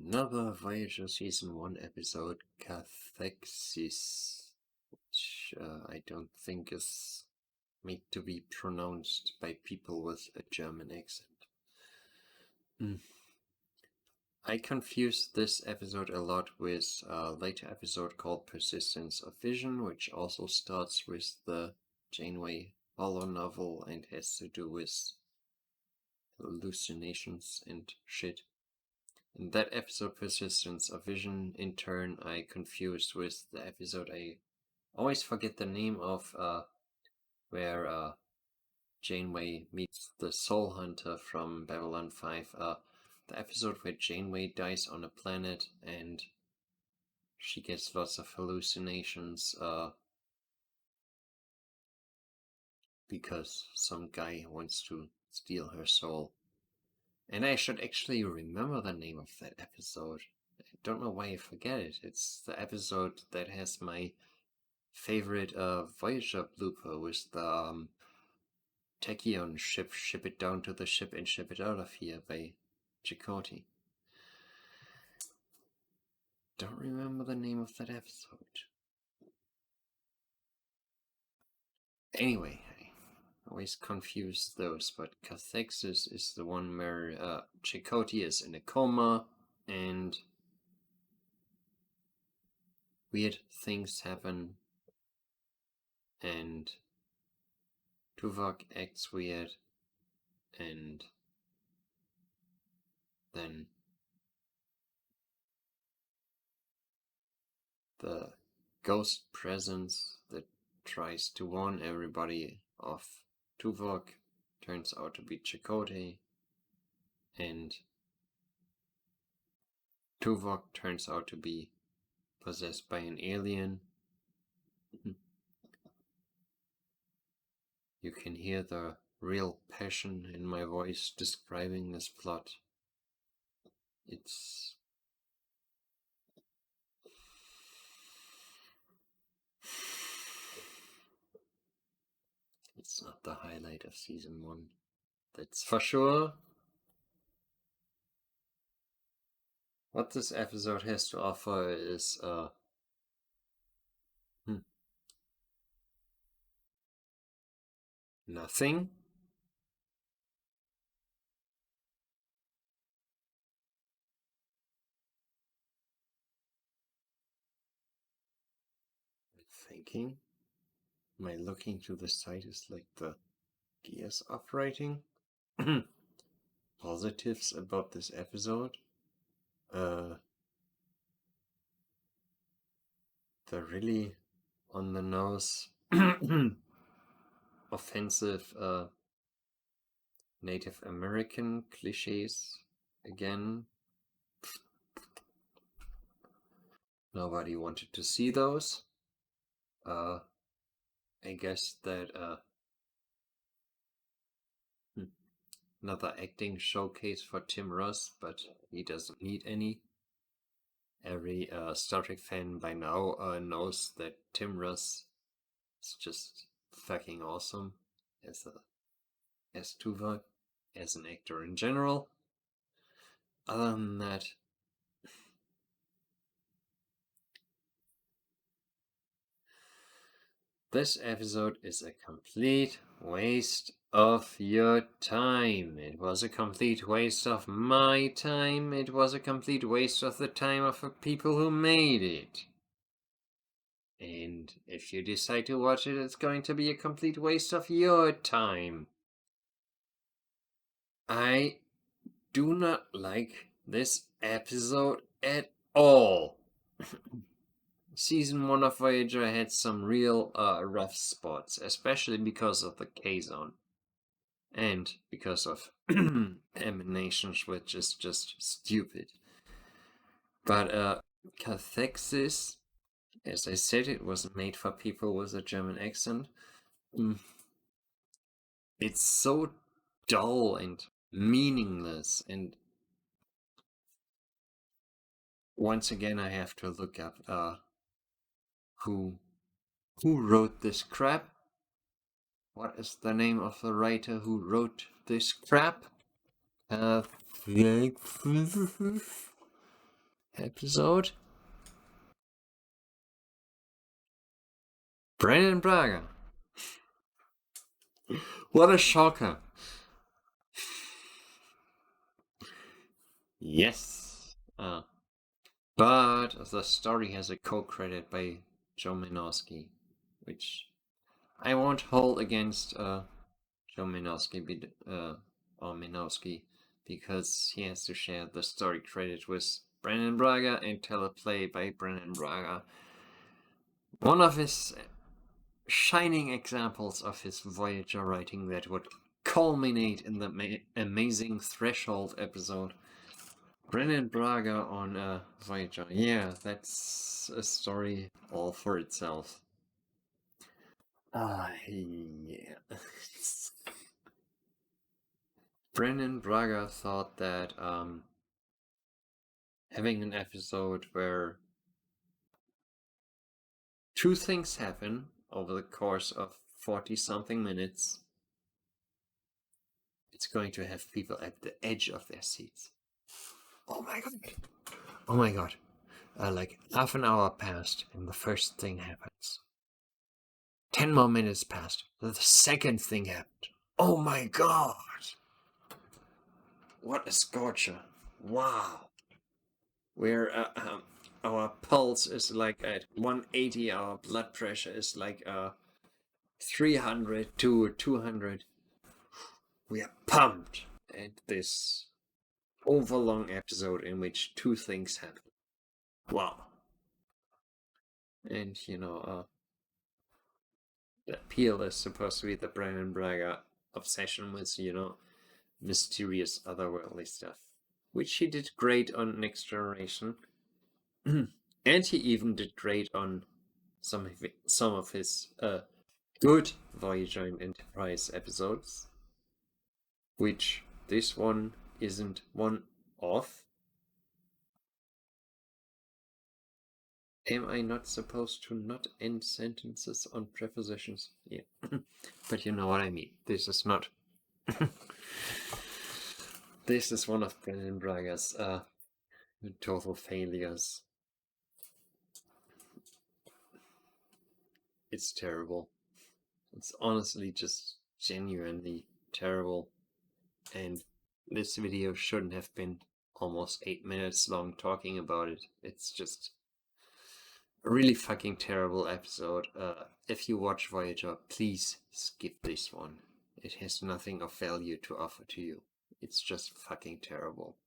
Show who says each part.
Speaker 1: another Voyager Season 1 episode, Cathexis, which I don't think is made to be pronounced by people with a German accent. I confused this episode a lot with a later episode called Persistence of Vision, which also starts with the Janeway Hollow novel and has to do with hallucinations and shit. In that episode, Persistence of Vision, in turn, I confused with the episode I always forget the name of, where Janeway meets the Soul Hunter from Babylon 5. The episode where Janeway dies on a planet and she gets lots of hallucinations because some guy wants to steal her soul. And I should actually remember the name of that episode. I don't know why I forget it. It's the episode that has my favorite Voyager blooper with the Tachyon ship it down to the ship and ship it out of here by Chakotay. Don't remember the name of that episode. Anyway, I always confuse those, but Cathexis is the one where Chakotay is in a coma and weird things happen and Tuvok acts weird and then the ghost presence that tries to warn everybody of Tuvok turns out to be Chakotay, and Tuvok turns out to be possessed by an alien. You can hear the real passion in my voice describing this plot. It's not the highlight of season 1. That's for sure. What this episode has to offer is nothing. Thinking. Am I looking to the side is like the gears operating? Positives about this episode? The really on the nose offensive Native American cliches again. Nobody wanted to see those. I guess that another acting showcase for Tim Russ, but he doesn't need any. Every Star Trek fan by now knows that Tim Russ is just fucking awesome as Tuvok, as an actor in general. Other than that, this episode is a complete waste of your time. It was a complete waste of my time. It was a complete waste of the time of the people who made it. And if you decide to watch it, it's going to be a complete waste of your time. I do not like this episode at all. Season 1 of Voyager had some real rough spots, especially because of the Kazon. And because of Emanations, which is just stupid. But Cathexis, as I said, it was made for people with a German accent. It's so dull and meaningless, and once again I have to look up who wrote this crap. What is the name of the writer who wrote this crap? episode. Brannon Braga. What a shocker. Yes. But the story has a co-credit by Joe Menosky, which I won't hold against Joe Menosky, or Menosky, because he has to share the story credit with Brannon Braga and tell a play by Brannon Braga. One of his shining examples of his Voyager writing that would culminate in the amazing Threshold episode. Brannon Braga on Voyager. Yeah, that's a story all for itself. Yeah. Brannon Braga thought that having an episode where two things happen over the course of 40-something minutes, it's going to have people at the edge of their seats. Oh my god. Oh my god. Like half an hour passed and the first thing happens. 10 more minutes passed. The second thing happened. Oh my god. What a scorcher. Wow. Where our pulse is like at 180, our blood pressure is like 300 to 200. We are pumped at this overlong episode in which two things happen. Wow. And the appeal is supposed to be the Brannon Braga obsession with, mysterious otherworldly stuff, which he did great on Next Generation. And he even did great on some of his good Voyager and Enterprise episodes, which this one isn't one of. Am I not supposed to not end sentences on prepositions? Yeah. But you know what I mean. This is not... This is one of Brannon Braga's total failures. It's terrible. It's honestly just genuinely terrible. And this video shouldn't have been almost 8 minutes long talking about it. It's just a really fucking terrible episode. If you watch Voyager, please skip this one. It has nothing of value to offer to you. It's just fucking terrible.